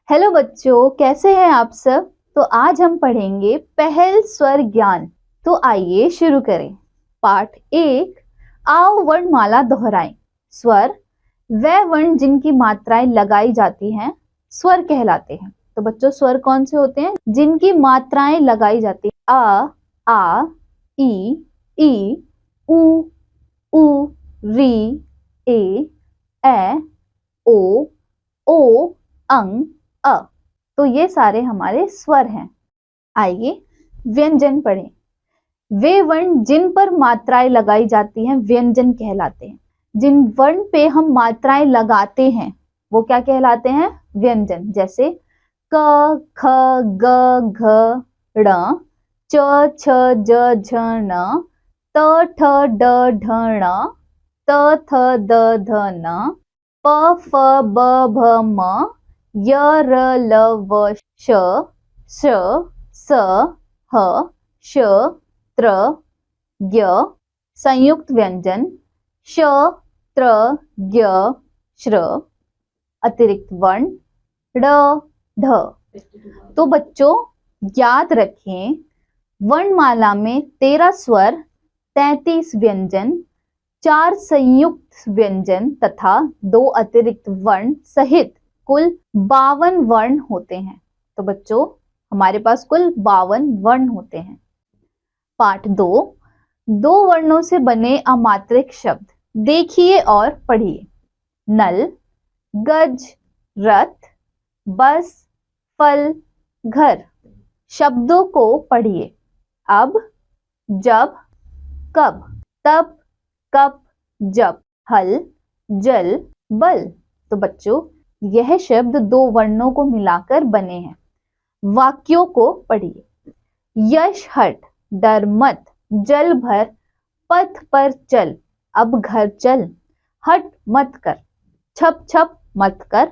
Hello बच्चों, कैसे हैं आप सब। तो आज हम पढ़ेंगे पहल स्वर ज्ञान। तो आइए शुरू करें। पाठ 1। आओ वर्णमाला दोहराएं। स्वर वह वर्ण जिनकी मात्राएं लगाई जाती हैं स्वर कहलाते हैं। तो बच्चों, स्वर कौन से होते हैं? जिनकी मात्राएं लगाई जाती हैं। आ, ई, उ, री, ए, ओ, अंग, अ। तो ये सारे हमारे स्वर हैं। आइए व्यंजन पढ़ें। वे वर्ण जिन पर मात्राएं लगाई जाती हैं व्यंजन कहलाते हैं। जिन वर्ण पे हम मात्राएं लगाते हैं वो क्या कहलाते हैं? व्यंजन। जैसे क, ख, ग, घ, ड़, च, छ, ज, झ, ण, त, ठ, ड, ढ, ण, त, थ, द, ध, न, प, फ, ब, भ, म, य, र, ल, व, श, स, ह, श, त्र, य। संयुक्त व्यंजन श, त्र, य, श्र। अतिरिक्त वर्ण ड़, ढ। तो बच्चों याद रखें, वर्णमाला में 13 स्वर, 33 व्यंजन, 4 संयुक्त व्यंजन तथा 2 अतिरिक्त वर्ण सहित कुल 52 वर्ण होते हैं। तो बच्चों हमारे पास कुल 52 वर्ण होते हैं। पाठ 2। 2 वर्णों से बने अमात्रिक शब्द देखिए और पढ़िए। नल, गज, रथ, बस, फल, घर। शब्दों को पढ़िए। अब, जब, कब, तब, कब, जब, हल, जल, बल। तो बच्चों यह शब्द 2 वर्णों को मिलाकर बने हैं। वाक्यों को पढ़िए। यश हट, डर मत, जल भर, पथ पर चल, अब घर चल, हट मत कर, छप छप मत कर,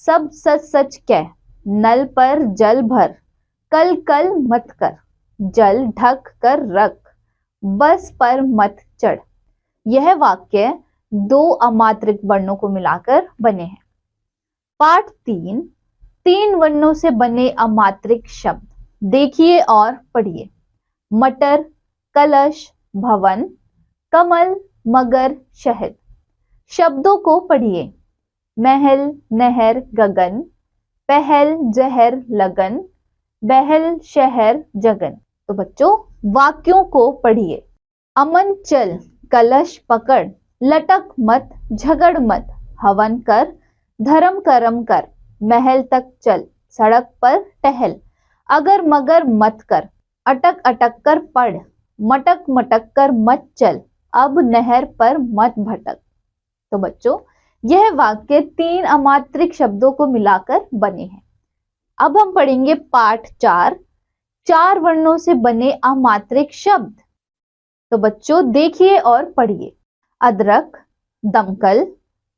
सब सच सच कह, नल पर जल भर, कल कल मत कर, जल ढक कर रख, बस पर मत चढ़। यह वाक्य 2 अमात्रिक वर्णों को मिलाकर बने हैं। पाठ 3। 3 वर्णों से बने अमात्रिक शब्द देखिए और पढ़िए। मटर, कलश, भवन, कमल, मगर, शहद। शब्दों को पढ़िए। महल, नहर, गगन, पहल, जहर, लगन, बहल, शहर, जगन। तो बच्चों वाक्यों को पढ़िए। अमन चल, कलश पकड़, लटक मत, झगड़ मत, हवन कर, धर्म करम कर, महल तक चल, सड़क पर टहल, अगर मगर मत कर, अटक अटक कर पढ़, मटक मटक कर मत चल, अब नहर पर मत भटक। तो बच्चों यह वाक्य 3 अमात्रिक शब्दों को मिलाकर बने हैं। अब हम पढ़ेंगे पाठ 4। 4 वर्णों से बने अमात्रिक शब्द। तो बच्चों देखिए और पढ़िए। अदरक, दमकल,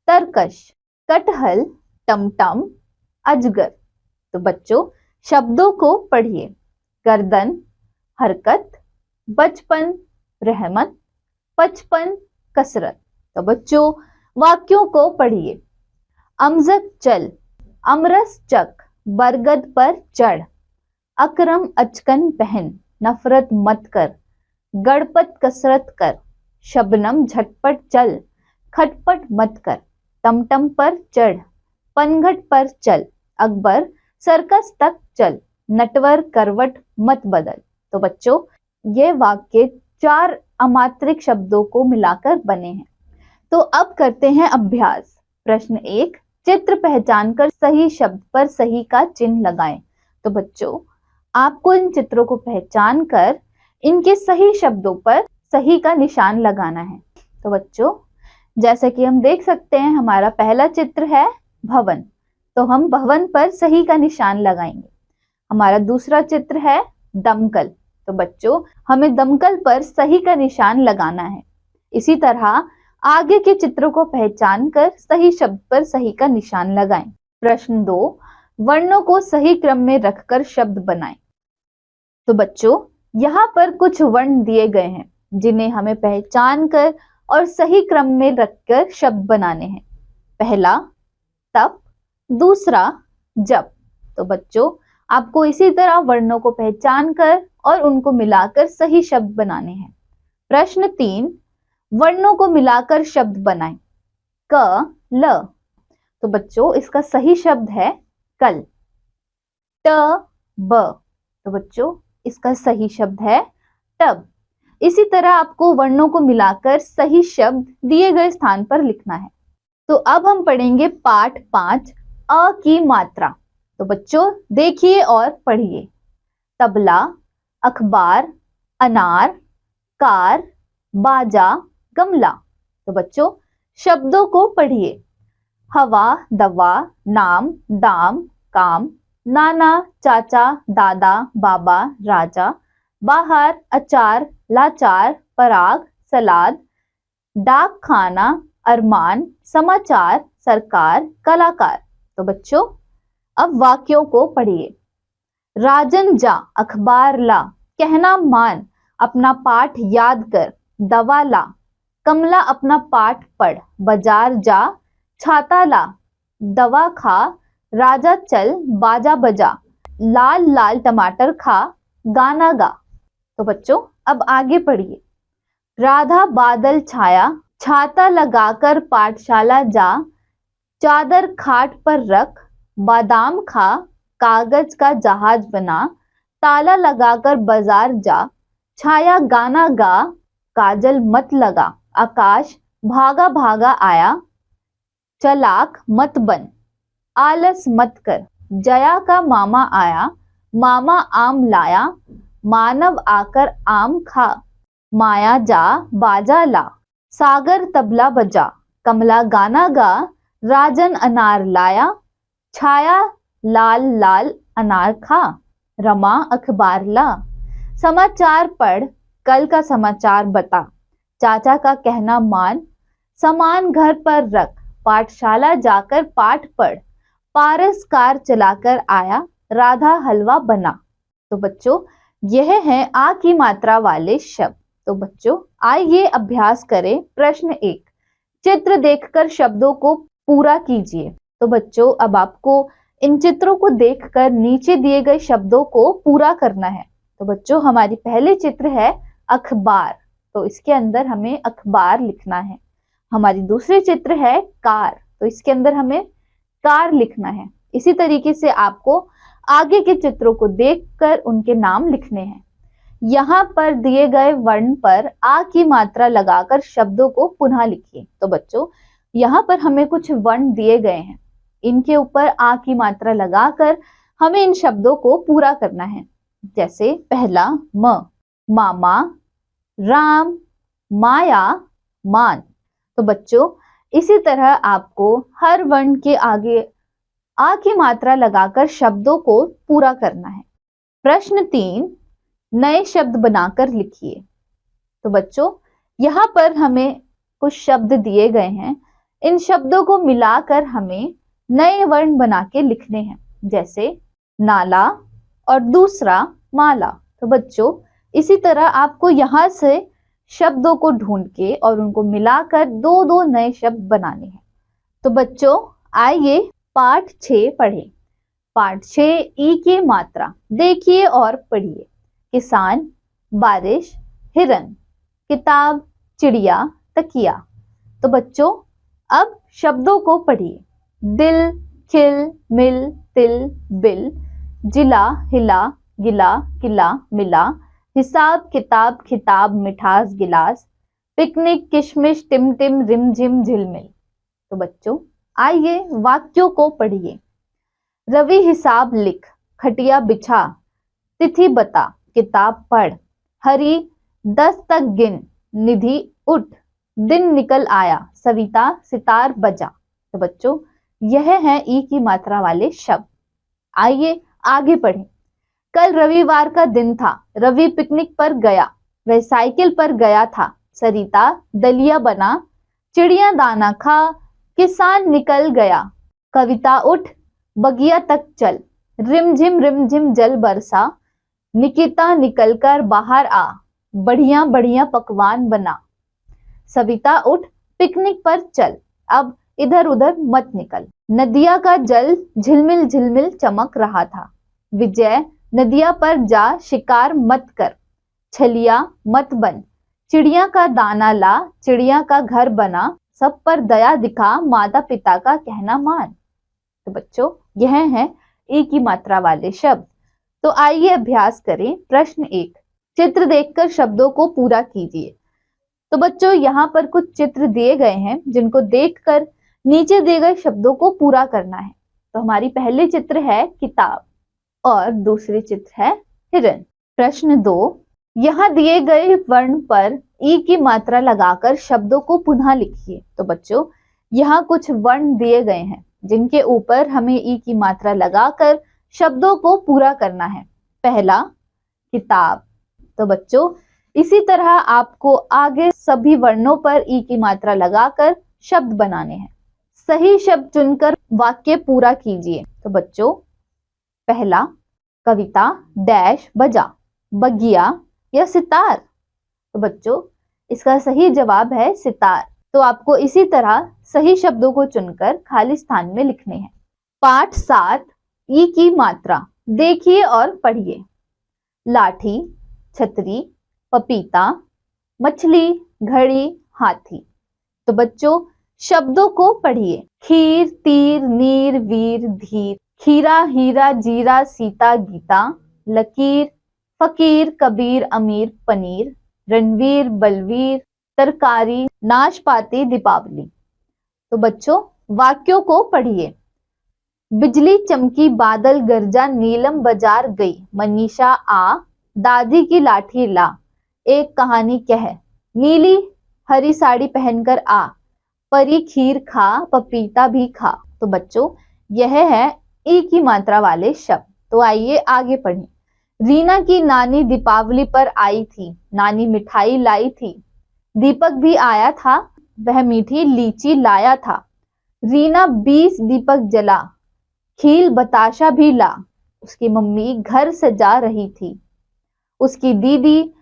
तरकश, कटहल, टमटम, अजगर। तो बच्चों शब्दों को पढ़िए। गर्दन, हरकत, बचपन, रहमत, पचपन, कसरत। तो बच्चों वाक्यों को पढ़िए। अमजद चल, अमरस चक, बरगद पर चढ़, अकरम अचकन पहन, नफरत मत कर, गड़पत कसरत कर, शबनम झटपट चल, खटपट मत कर, टमटम पर चढ़, पनघट पर चल, अकबर सर्कस तक चल, नटवर करवट मत बदल। तो बच्चों ये वाक्य 4 अमात्रिक शब्दों को मिलाकर बने हैं। तो अब करते हैं अभ्यास। प्रश्न 1। चित्र पहचान कर सही शब्द पर सही का चिन्ह लगाएं। तो बच्चों आपको इन चित्रों को पहचान कर इनके सही शब्दों पर सही का निशान लगाना है। तो बच्चों जैसे कि हम देख सकते हैं, हमारा पहला चित्र है भवन, तो हम भवन पर सही का निशान लगाएंगे। हमारा दूसरा चित्र है दमकल, तो बच्चों हमें दमकल पर सही का निशान लगाना है। इसी तरह आगे के चित्रों को पहचान कर सही शब्द पर सही का निशान लगाएं। प्रश्न 2। वर्णों को सही क्रम में रखकर शब्द बनाएं। तो बच्चों यहाँ पर कुछ वर्ण दिए गए हैं जिन्हें हमें पहचान कर और सही क्रम में रखकर शब्द बनाने हैं। पहला तप, दूसरा जब, तो बच्चों आपको इसी तरह वर्णों को पहचान कर और उनको मिलाकर सही शब्द बनाने हैं। प्रश्न 3, वर्णों को मिलाकर शब्द बनाएं। क ल, तो बच्चों इसका सही शब्द है कल। ट ब, तो बच्चों इसका सही शब्द है टब। इसी तरह आपको वर्णों को मिलाकर सही शब्द दिए गए स्थान पर लिखना है। तो अब हम पढ़ेंगे पाठ 5 अ की मात्रा। तो बच्चों देखिए और पढ़िए। तबला, अखबार, अनार, कार, बाजा, गमला। तो बच्चों शब्दों को पढ़िए। हवा, दवा, नाम, दाम, काम, नाना, चाचा, दादा, बाबा, राजा, बाहर, अचार, लाचार, पराग, सलाद, डाक खाना, अरमान, समाचार, सरकार, कलाकार। तो बच्चों अब वाक्यों को पढ़िए। राजन जा, अखबार ला, कहना मान, अपना पाठ याद कर, दवा ला, कमला अपना पाठ पढ़, बाजार जा, छाता ला, दवा खा, राजा चल, बाजा बजा, लाल लाल टमाटर खा, गाना गा। तो बच्चों अब आगे पढ़िए। राधा बादल छाया, छाता लगाकर पाठशाला जा, चादर खाट पर रख, बादाम खा, कागज का जहाज बना, ताला लगाकर बाजार जा, छाया गाना गा, काजल मत लगा, आकाश भागा भागा आया, चलाक मत बन, आलस मत कर, जया का मामा आया, मामा आम लाया, मानव आकर आम खा, माया जा बाजा ला, सागर तबला बजा, कमला गाना गा, राजन अनार लाया, छाया लाल लाल अनार खा, रमा अखबार ला, समाचार पढ़, कल का समाचार बता, चाचा का कहना मान, सामान घर पर रख, पाठशाला जाकर पाठ पढ़, पारस कार चलाकर आया, राधा हलवा बना। तो बच्चों यह है आ की मात्रा वाले शब्द। तो बच्चों आइए अभ्यास करें। प्रश्न 1, चित्र देखकर शब्दों को पूरा कीजिए। तो बच्चों अब आपको इन चित्रों को देखकर नीचे दिए गए शब्दों को पूरा करना है। तो बच्चों हमारी पहले चित्र है अखबार, तो इसके अंदर हमें अखबार लिखना है। हमारी दूसरी चित्र है कार, तो इसके अंदर हमें कार लिखना है। इसी तरीके से आपको आगे के चित्रों को देखकर उनके नाम लिखने हैं। यहाँ पर दिए गए वर्ण पर आ की मात्रा लगाकर शब्दों को पुनः लिखिए। तो बच्चों यहाँ पर हमें कुछ वर्ण दिए गए हैं, इनके ऊपर आ की मात्रा लगाकर हमें इन शब्दों को पूरा करना है। जैसे पहला म, मामा, राम, माया, मान। तो बच्चों इसी तरह आपको हर वर्ण के आगे आ की मात्रा लगाकर शब्दों को पूरा करना है। प्रश्न 3, नए शब्द बनाकर लिखिए। तो बच्चों यहाँ पर हमें कुछ शब्द दिए गए हैं, इन शब्दों को मिलाकर हमें नए वर्ण बना के लिखने हैं। जैसे नाला और दूसरा माला। तो बच्चों इसी तरह आपको यहाँ से शब्दों को ढूंढ के और उनको मिलाकर दो दो नए शब्द बनाने हैं। तो बच्चों आइए पाठ 6 पढ़ें। पाठ 6 ई की मात्रा देखिए और पढ़िए। किसान, बारिश, हिरन, किताब, चिड़िया, तकिया। तो बच्चों अब शब्दों को पढ़िए। दिल, खिल, मिल, तिल, बिल, जिला, हिला, गिला, किला, मिला, हिसाब, किताब, खिताब, मिठास, गिलास, पिकनिक, किशमिश, टिमटिम, रिमझिम, झिलमिल। तो बच्चों आइए वाक्यों को पढ़िए। रवि हिसाब लिख, खटिया बिछा, तिथि बता, किताब पढ़, हरी 10 तक गिन, निधि उठ, दिन निकल आया, सविता सितार बजा। तो बच्चों यह है ई की मात्रा वाले शब्द। आइए आगे पढ़ें। कल रविवार का दिन था, रवि पिकनिक पर गया, वह साइकिल पर गया था, सरिता दलिया बना, चिड़िया दाना खा, किसान निकल गया, कविता उठ, बगिया तक चल, रिमझिम जल बरसा, निकिता निकलकर बाहर आ, बढ़िया बढ़िया पकवान बना, सविता उठ, पिकनिक पर चल, अब इधर उधर मत निकल। नदिया का जल झिलमिल झिलमिल चमक रहा था। विजय, नदिया पर जा शिकार मत कर, छलिया मत बन, चिड़िया का दाना ला, चिड़िया का घर बना, सब पर दया दिखा, माता पिता का कहना मान। तो बच्चों यह है ई की मात्रा वाले शब्द। तो आइए अभ्यास करें। प्रश्न 1, चित्र देखकर शब्दों को पूरा कीजिए। तो बच्चों यहाँ पर कुछ चित्र दिए गए हैं जिनको देखकर नीचे दिए गए शब्दों को पूरा करना है। तो हमारी पहली चित्र है किताब और दूसरी चित्र है हिरन। प्रश्न 2, यहाँ दिए गए वर्ण पर ई की मात्रा लगाकर शब्दों को पुनः लिखिए। तो बच्चों यहाँ कुछ वर्ण दिए गए हैं जिनके ऊपर हमें ई की मात्रा लगाकर शब्दों को पूरा करना है। पहला किताब। तो बच्चों इसी तरह आपको आगे सभी वर्णों पर ई की मात्रा लगाकर शब्द बनाने हैं। सही शब्द चुनकर वाक्य पूरा कीजिए। तो बच्चों पहला, कविता डैश बजा, बगिया या सितार। तो बच्चों इसका सही जवाब है सितार। तो आपको इसी तरह सही शब्दों को चुनकर खाली स्थान में लिखने हैं। पाठ 7, ई की मात्रा देखिए और पढ़िए। लाठी, छतरी, पपीता, मछली, घड़ी, हाथी। तो बच्चों शब्दों को पढ़िए। खीर, तीर, नीर, वीर, धीर, खीरा, हीरा, जीरा, सीता, गीता, लकीर, फकीर, कबीर, अमीर, पनीर, रणवीर, बलवीर, तरकारी, नाशपाती, दीपावली। तो बच्चों वाक्यों को पढ़िए। बिजली चमकी, बादल गरजा, नीलम बाजार गई, मनीषा आ, दादी की लाठी ला, एक कहानी कह, नीली हरी साड़ी पहनकर आ, परी खीर खा, पपीता भी खा। तो बच्चों यह है ई की मात्रा वाले शब्द। तो आइए आगे पढ़ें। रीना की नानी दीपावली पर आई थी, नानी मिठाई लाई थी, दीपक भी आया था, वह मीठी लीची लाया था। रीना 20 दीपक जला, खील बताशा भी ला, उसकी मम्मी घर सजा रही थी, उसकी दीदी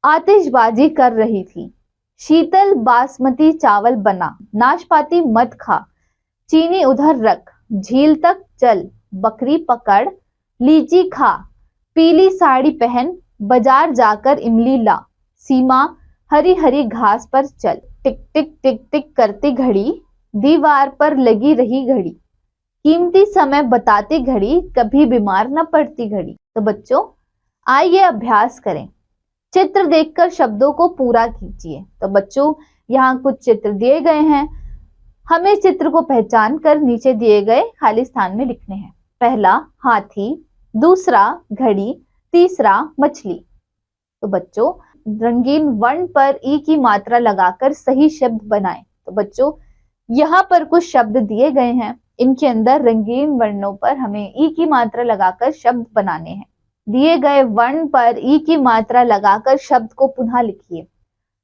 आतिशबाजी कर रही थी। शीतल बासमती चावल बना, नाशपाती मत खा, चीनी उधर रख, झील तक चल, बकरी पकड़, लीची खा, पीली साड़ी पहन, बाजार जाकर इमली ला, सीमा हरी हरी घास पर चल। टिक टिक टिक टिक करती घड़ी, दीवार पर लगी रही घड़ी, कीमती समय बताती घड़ी, कभी बीमार न पड़ती घड़ी। तो बच्चों आइए अभ्यास करें। चित्र देखकर शब्दों को पूरा कीजिए। तो बच्चों यहाँ कुछ चित्र दिए गए हैं, हमें चित्र को पहचान कर नीचे दिए गए खाली स्थान में लिखने हैं। पहला हाथी, दूसरा घड़ी, तीसरा मछली। तो बच्चों रंगीन वर्ण पर ई की मात्रा लगाकर सही शब्द बनाएं। तो बच्चों यहाँ पर कुछ शब्द दिए गए हैं, इनके अंदर रंगीन वर्णों पर हमें ई की मात्रा लगाकर शब्द बनाने हैं। दिए गए वर्ण पर ई की मात्रा लगाकर शब्द को पुनः लिखिए।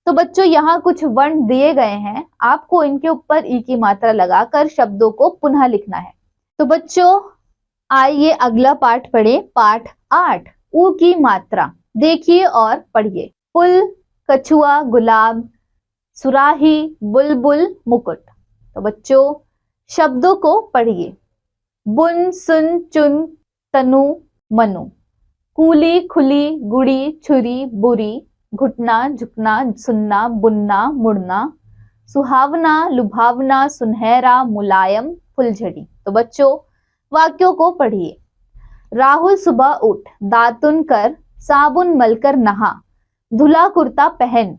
तो बच्चों यहाँ कुछ वर्ण दिए गए हैं, आपको इनके ऊपर ई की मात्रा लगाकर शब्दों को पुनः लिखना है। तो बच्चों आइए अगला पाठ पढ़े। पाठ 8, ऊ की मात्रा देखिए और पढ़िए। फूल, कछुआ, गुलाब, सुराही, बुलबुल, मुकुट। तो बच्चों शब्दों को पढ़िए। बुन, सुन, चुन, तनु, मनु, कूली, खुली, गुड़ी, छुरी, बुरी, घुटना, झुकना, सुनना, बुनना, मुड़ना, सुहावना, लुभावना, सुनहरा, मुलायम, फुलझड़ी। तो बच्चों वाक्यों को पढ़िए। राहुल सुबह उठ, दातुन कर, साबुन मलकर नहा, धुला कुर्ता पहन,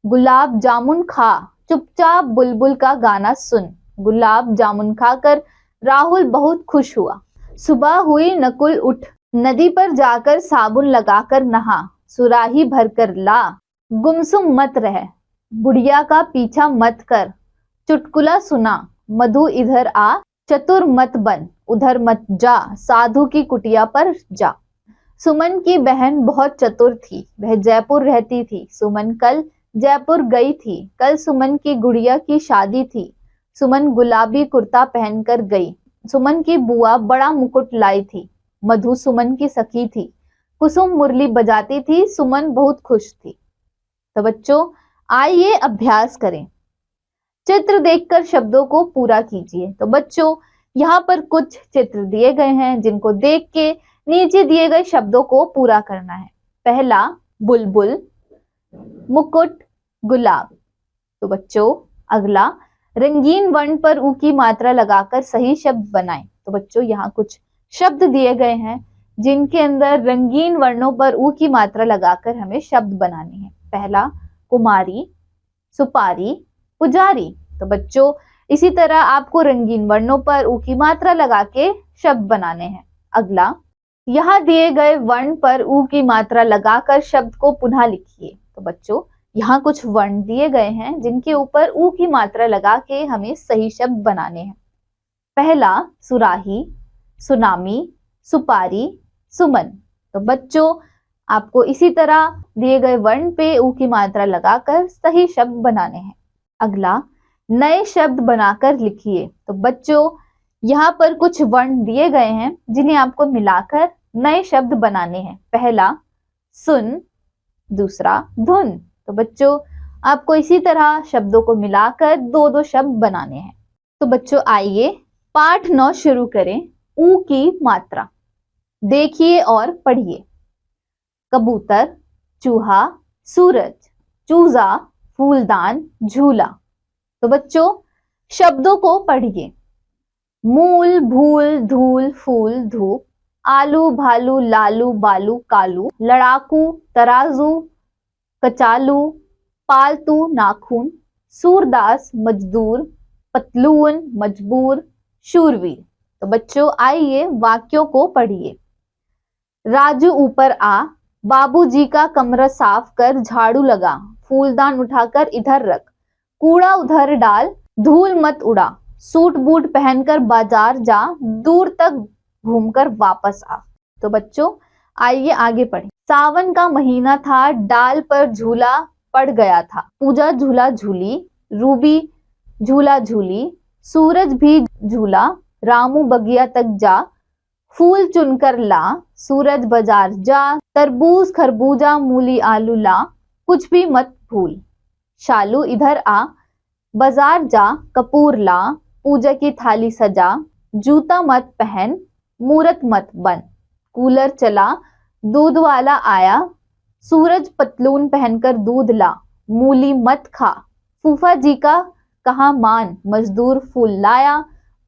गुलाब जामुन खा, चुपचाप बुलबुल का गाना सुन। गुलाब जामुन खाकर राहुल बहुत खुश हुआ। सुबह हुई, नकुल उठ, नदी पर जाकर साबुन लगाकर नहा, सुराही भरकर ला, गुमसुम मत रह, बुढ़िया का पीछा मत कर, चुटकुला सुना, मधु इधर आ, चतुर मत बन, उधर मत जा, साधु की कुटिया पर जा। सुमन की बहन बहुत चतुर थी, वह जयपुर रहती थी। सुमन कल जयपुर गई थी, कल सुमन की गुड़िया की शादी थी। सुमन गुलाबी कुर्ता पहनकर गई। सुमन की बुआ बड़ा मुकुट लाई थी। मधु सुमन की सखी थी। कुसुम मुरली बजाती थी। सुमन बहुत खुश थी। तो बच्चों आइए अभ्यास करें। चित्र देखकर शब्दों को पूरा कीजिए। तो बच्चों यहाँ पर कुछ चित्र दिए गए हैं जिनको देख के नीचे दिए गए शब्दों को पूरा करना है। पहला बुलबुल, मुकुट, गुलाब। तो बच्चों अगला रंगीन वर्ण पर ऊ की मात्रा लगाकर सही शब्द बनाएं। तो बच्चों यहाँ कुछ शब्द दिए गए हैं जिनके अंदर रंगीन वर्णों पर ऊ की मात्रा लगाकर हमें शब्द बनाने हैं। पहला कुमारी, सुपारी, पुजारी। तो बच्चों इसी तरह आपको रंगीन वर्णों पर ऊ की मात्रा लगा के शब्द बनाने हैं। अगला यहाँ दिए गए वर्ण पर ऊ की मात्रा लगाकर शब्द को पुनः लिखिए। तो बच्चों यहाँ कुछ वर्ण दिए गए हैं जिनके ऊपर ऊ की मात्रा लगा के हमें सही शब्द बनाने हैं। पहला सुराही, सुनामी, सुपारी, सुमन। तो बच्चों आपको इसी तरह दिए गए वर्ण पे ऊ की मात्रा लगाकर सही शब्द बनाने हैं। अगला नए शब्द बनाकर लिखिए। तो बच्चों यहाँ पर कुछ वर्ण दिए गए हैं जिन्हें आपको मिलाकर नए शब्द बनाने हैं। पहला सुन, दूसरा धुन। तो बच्चों आपको इसी तरह शब्दों को मिलाकर दो दो शब्द बनाने हैं। तो बच्चों आइए पाठ 9 शुरू करें। ऊ की मात्रा देखिए और पढ़िए। कबूतर, चूहा, सूरज, चूजा, फूलदान, झूला। तो बच्चों शब्दों को पढ़िए। मूल, भूल, धूल, फूल, धूप, आलू, भालू, लालू, बालू, कालू, लड़ाकू, तराजू, कचालू, पालतू, नाखून, सूरदास, मजदूर, पतलून, मजबूर, शूरवीर। तो बच्चों आइए वाक्यों को पढ़िए। राजू ऊपर आ, बाबूजी का कमरा साफ कर, झाड़ू लगा, फूलदान उठाकर इधर रख, कूड़ा उधर डाल, धूल मत उड़ा, सूट बूट पहनकर बाजार जा, दूर तक घूमकर वापस आ। तो बच्चों आइए आगे पढ़ें। सावन का महीना था, डाल पर झूला पड़ गया था, पूजा झूला झूली, रूबी झूला झूली, सूरज भी झूला, रामू बगिया तक जा, फूल चुनकर ला, सूरज बाजार जा, तरबूज खरबूजा मूली आलू ला, कुछ भी मत भूल, शालू इधर आ, बाजार जा, कपूर ला, पूजा की थाली सजा, जूता मत पहन, मूरत मत बन, कूलर चला, दूध वाला आया, सूरज पतलून पहनकर दूध ला, मूली मत खा, फूफा जी का कहा मान, मजदूर फूल लाया,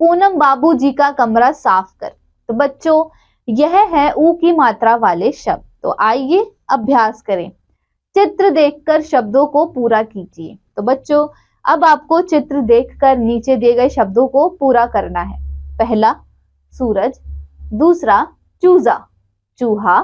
पूनम बाबू जी का कमरा साफ कर। तो बच्चों यह है ऊ की मात्रा वाले शब्द। तो आइए अभ्यास करें। चित्र देखकर शब्दों को पूरा कीजिए। तो बच्चों अब आपको चित्र देखकर नीचे दिए गए शब्दों को पूरा करना है। पहला सूरज, दूसरा चूजा, चूहा,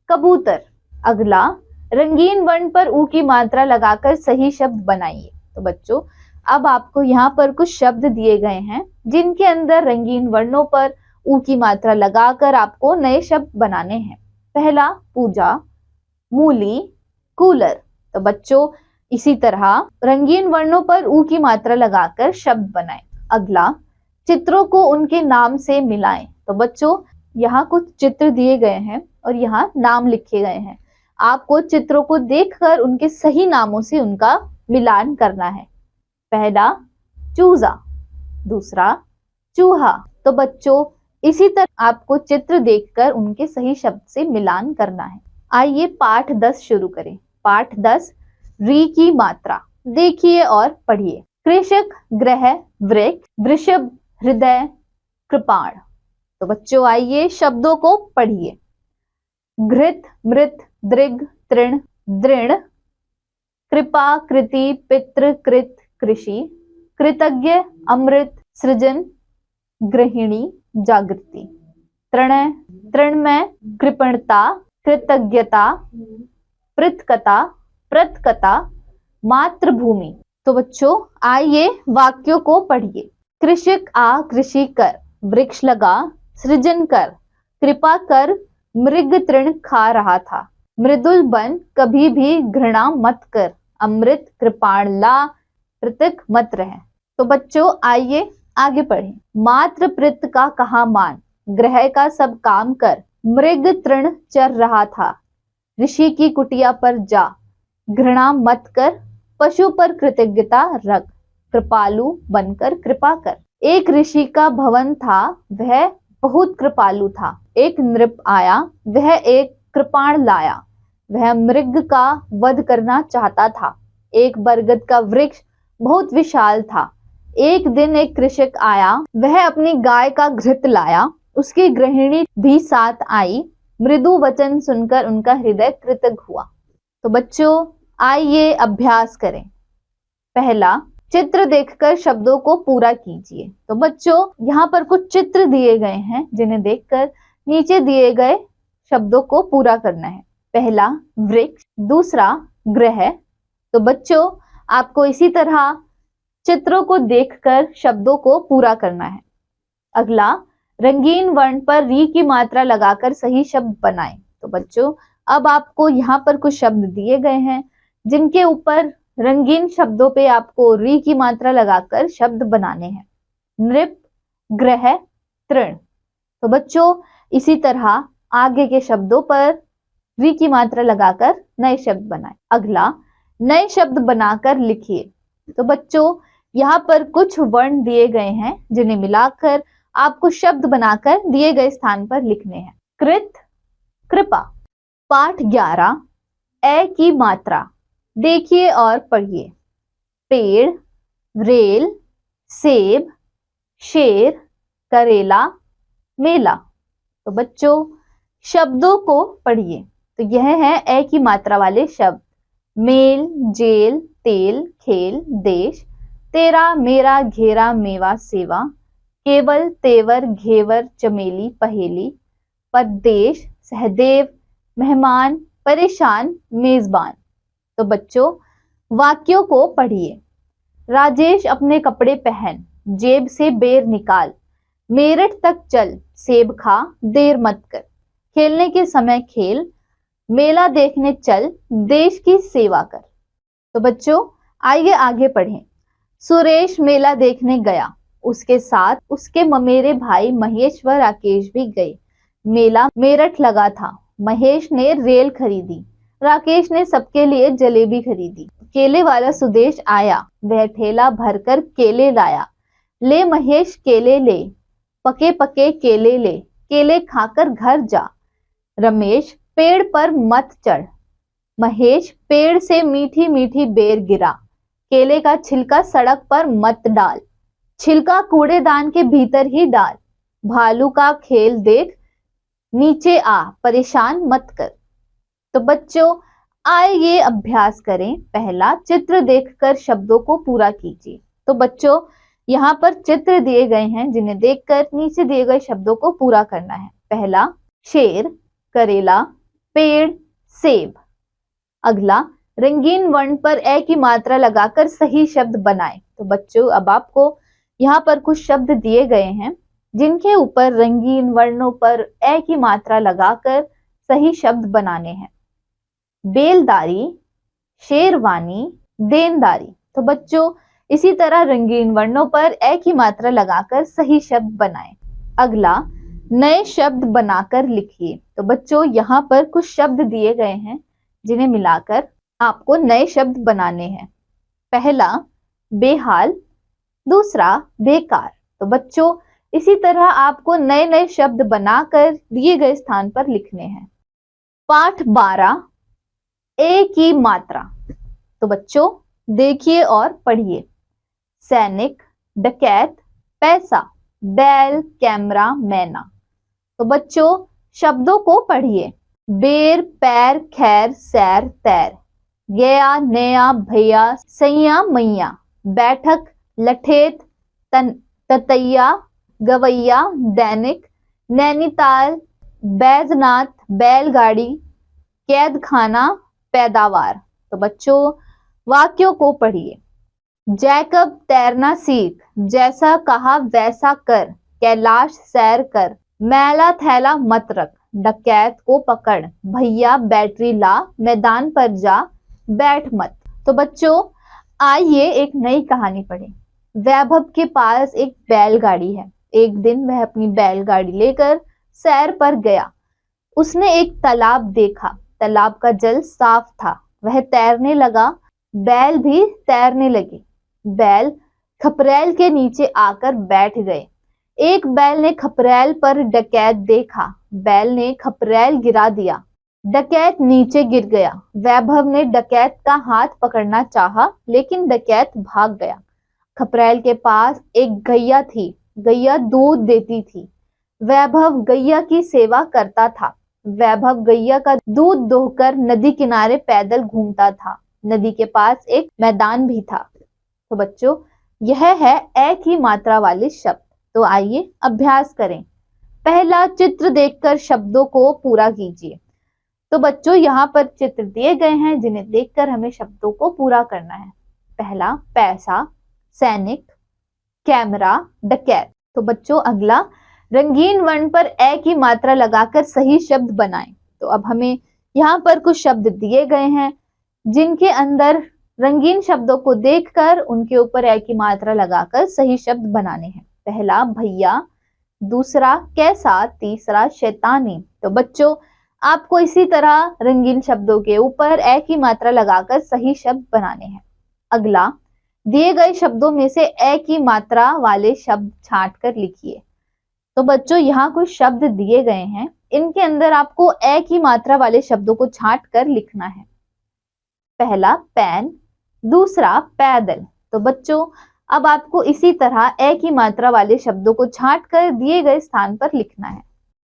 कबूतर। अगला रंगीन वर्ण पर ऊ की मात्रा लगाकर सही शब्द बनाइए। तो बच्चों अब आपको यहाँ पर कुछ शब्द दिए गए हैं जिनके अंदर रंगीन वर्णों पर ऊ की मात्रा लगाकर आपको नए शब्द बनाने हैं। पहला पूजा, मूली, कूलर। तो बच्चों इसी तरह रंगीन वर्णों पर ऊ की मात्रा लगाकर शब्द बनाएं। अगला चित्रों को उनके नाम से मिलाएं। तो बच्चों यहाँ कुछ चित्र दिए गए हैं और यहाँ नाम लिखे गए हैं। आपको चित्रों को देखकर उनके सही नामों से उनका मिलान करना है। पहला चूजा, दूसरा चूहा। तो बच्चों इसी तरह आपको चित्र देखकर उनके सही शब्द से मिलान करना है। आइए पाठ 10 शुरू करें। पाठ 10 री की मात्रा देखिए और पढ़िए। कृषक, ग्रह, वृक्ष, वृषभ, हृदय, कृपाण। तो बच्चों आइए शब्दों को पढ़िए। घृत, मृत, दृग, तृण, दृढ़, कृपा, कृति, पितृ, कृत, कृषि, कृतज्ञ, अमृत, सृजन, गृहिणी, जागृति। तृणय, तृणमय, कृपणता, कृतज्ञता, पृथकता, प्रतकता, मातृभूमि। तो बच्चों आइए वाक्यों को पढ़िए। कृषक आ, कृषि कर, वृक्ष लगा, सृजन कर, कृपा कर, मृग तृण खा रहा था, मृदुल बन, कभी भी घृणा मत कर, अमृत कृपाण ला, पृथक मत रह। तो बच्चों आइए आगे पढ़ें। मात्र प्रित का कहा मान, ग्रह का सब काम कर, मृग तृण चर रहा था, ऋषि की कुटिया पर जा, घृणा मत कर, पशु पर कृतज्ञता रख, कृपालु बनकर कृपा कर। एक ऋषि का भवन था, वह बहुत कृपालु था। एक नृप आया, वह एक कृपाण लाया, वह मृग का वध करना चाहता था। एक बरगद का वृक्ष बहुत विशाल था। एक दिन एक कृषक आया, वह अपनी गाय का घृत लाया, उसकी गृहिणी भी साथ आई। मृदु वचन सुनकर उनका हृदय कृतज्ञ हुआ। तो बच्चों आइए अभ्यास करें। पहला, चित्र देखकर शब्दों को पूरा कीजिए। तो बच्चों यहाँ पर कुछ चित्र दिए गए हैं जिन्हें देखकर नीचे दिए गए शब्दों को पूरा करना है। पहला वृक्ष, दूसरा ग्रह। तो बच्चों आपको इसी तरह चित्रों को देखकर शब्दों को पूरा करना है। अगला, रंगीन वर्ण पर री की मात्रा लगाकर सही शब्द बनाएं। तो बच्चों अब आपको यहाँ पर कुछ शब्द दिए गए हैं जिनके ऊपर रंगीन शब्दों पे आपको री की मात्रा लगाकर शब्द बनाने हैं। नृप, ग्रह, तृण। तो बच्चों इसी तरह आगे के शब्दों पर री की मात्रा लगाकर नए शब्द बनाएं। अगला, नए शब्द बनाकर लिखिए। तो बच्चों यहाँ पर कुछ वर्ण दिए गए हैं जिन्हें मिलाकर आपको शब्द बनाकर दिए गए स्थान पर लिखने हैं। कृत, कृपा। पाठ 11, ए की मात्रा। देखिए और पढ़िए। पेड़, रेल, सेब, शेर, करेला, मेला। तो बच्चों शब्दों को पढ़िए। तो यह है ए की मात्रा वाले शब्द। मेल, जेल, तेल, खेल, देश, तेरा, मेरा, घेरा, मेवा, सेवा, केवल, तेवर, घेवर, चमेली, पहेली, परदेश, सहदेव, मेहमान, परेशान, मेजबान। तो बच्चों वाक्यों को पढ़िए। राजेश अपने कपड़े पहन, जेब से बेर निकाल, मेरठ तक चल, सेब खा, देर मत कर, खेलने के समय खेल, मेला देखने चल, देश की सेवा कर। तो बच्चों आइए आगे पढ़ें। सुरेश मेला देखने गया, उसके साथ उसके ममेरे भाई महेश व राकेश भी गए। मेला मेरठ लगा था। महेश ने रेल खरीदी, राकेश ने सबके लिए जलेबी खरीदी। केले वाला सुदेश आया, वह ठेला भरकर केले लाया। ले महेश केले ले, पके पके केले ले, केले खाकर घर जा। रमेश पेड़ पर मत चढ़, महेश पेड़ से मीठी मीठी बेर गिरा। केले का छिलका सड़क पर मत डाल, छिलका कूड़ेदान के भीतर ही डाल। भालू का खेल देख, नीचे आ, परेशान मत कर। तो बच्चों आइए अभ्यास करें। पहला, चित्र देखकर शब्दों को पूरा कीजिए। तो बच्चों यहाँ पर चित्र दिए गए हैं जिन्हें देखकर नीचे दिए गए शब्दों को पूरा करना है। पहला, शेर, करेला, पेड़, सेब। अगला, रंगीन वर्ण पर ए की मात्रा लगाकर सही शब्द बनाएं। तो बच्चों अब आपको यहाँ पर कुछ शब्द दिए गए हैं जिनके ऊपर रंगीन वर्णों पर ए की मात्रा लगाकर सही शब्द बनाने हैं। बेलदारी, शेरवानी, देनदारी। तो बच्चों इसी तरह रंगीन वर्णों पर ए की मात्रा लगाकर सही शब्द बनाएं। अगला, नए शब्द बनाकर लिखिए। तो बच्चों यहाँ पर कुछ शब्द दिए गए हैं जिन्हें मिलाकर आपको नए शब्द बनाने हैं। पहला, बेहाल, दूसरा, बेकार। तो बच्चों इसी तरह आपको नए नए शब्द बनाकर दिए गए स्थान पर लिखने हैं। पाठ 12, ए की मात्रा। तो बच्चों देखिए और पढ़िए। सैनिक, डकैत, पैसा, बैल, कैमरा, मैना। तो बच्चों शब्दों को पढ़िए। बेर, पैर, खैर, सैर, तैर, गया, नया, भैया, सैया, मैया, बैठक, लठेत, ततैया, गवैया, दैनिक, नैनीताल, बैजनाथ, बैलगाड़ी, कैद खाना, पैदावार। तो बच्चों वाक्यों को पढ़िए। जैकब तैरना सीख, जैसा कहा वैसा कर, कैलाश सैर कर, मैला थैला मत रख, डकैत को पकड़, भैया बैटरी ला, मैदान पर जा, बैठ मत। तो बच्चों आइए एक नई कहानी पढ़ें। वैभव के पास एक बैलगाड़ी है। एक दिन वह अपनी बैलगाड़ी लेकर सैर पर गया। उसने एक तालाब देखा। तालाब का जल साफ था। वह तैरने लगा, बैल भी तैरने लगे। बैल खपरेल के नीचे आकर बैठ गए। एक बैल ने खपरेल पर डकैत देखा, बैल ने खपरेल गिरा दिया, डकैत नीचे गिर गया। वैभव ने डकैत का हाथ पकड़ना चाहा, लेकिन डकैत भाग गया। खपरेल के पास एक गैया थी, गैया दूध देती थी। वैभव गैया की सेवा करता था। वैभव गैया का दूध दोहकर नदी किनारे पैदल घूमता था। नदी के पास एक मैदान भी था। तो बच्चों, यह है ए की मात्रा वाले शब्द। तो आइए अभ्यास करें। पहला, चित्र देखकर शब्दों को पूरा कीजिए। तो बच्चों, यहाँ पर चित्र दिए गए हैं जिन्हें देखकर हमें शब्दों को पूरा करना है। पहला, पैसा, सैनिक, कैमरा, डकैत। तो बच्चों, अगला, रंगीन वर्ण पर ए की मात्रा लगाकर सही शब्द बनाएं। तो अब हमें यहाँ पर कुछ शब्द दिए गए हैं जिनके अंदर रंगीन शब्दों को देखकर उनके ऊपर ए की मात्रा लगाकर सही शब्द बनाने हैं। पहला, भैया, दूसरा, कैसा, तीसरा, शैतानी। तो बच्चों, आपको इसी तरह रंगीन शब्दों के ऊपर ए की मात्रा लगाकर सही शब्द बनाने हैं। अगला, दिए गए शब्दों में से ए की मात्रा वाले शब्द छांट कर लिखिए। तो बच्चों, यहाँ कुछ शब्द दिए गए हैं, इनके अंदर आपको ए की मात्रा वाले शब्दों को छांट कर लिखना है। पहला, पेन, दूसरा, पैदल। तो बच्चों, अब आपको इसी तरह ए की मात्रा वाले शब्दों को छांट कर दिए गए स्थान पर लिखना है।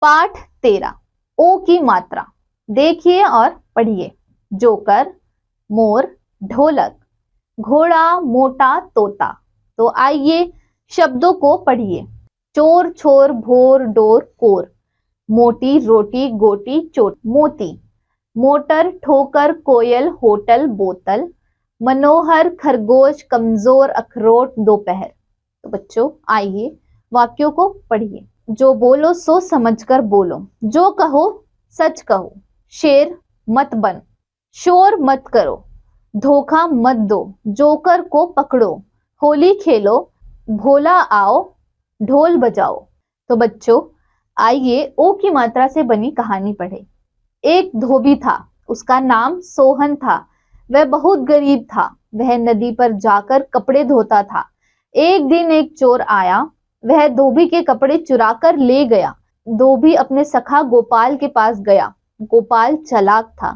पाठ 13, ओ की मात्रा। देखिए और पढ़िए। जोकर, मोर, ढोलक, घोड़ा, मोटा, तोता। तो आइए शब्दों को पढ़िए। चोर, छोर, भोर, डोर, कोर, मोटी, रोटी, गोटी, चोट, मोती, मोटर, ठोकर, कोयल, होटल, बोतल, मनोहर, खरगोश, कमजोर, अखरोट, दोपहर। तो बच्चों, आइए वाक्यों को पढ़िए। जो बोलो सो समझकर बोलो, जो कहो सच कहो, शेर मत बन, शोर मत करो, धोखा मत दो, जोकर को पकड़ो, होली खेलो, भोला आओ, ढोल बजाओ। तो बच्चों, आइए ओ की मात्रा से बनी कहानी पढ़े। एक धोबी था, उसका नाम सोहन था। वह बहुत गरीब था। वह नदी पर जाकर कपड़े धोता था। एक दिन एक चोर आया, वह धोबी के कपड़े चुराकर ले गया। धोबी अपने सखा गोपाल के पास गया। गोपाल चालाक था।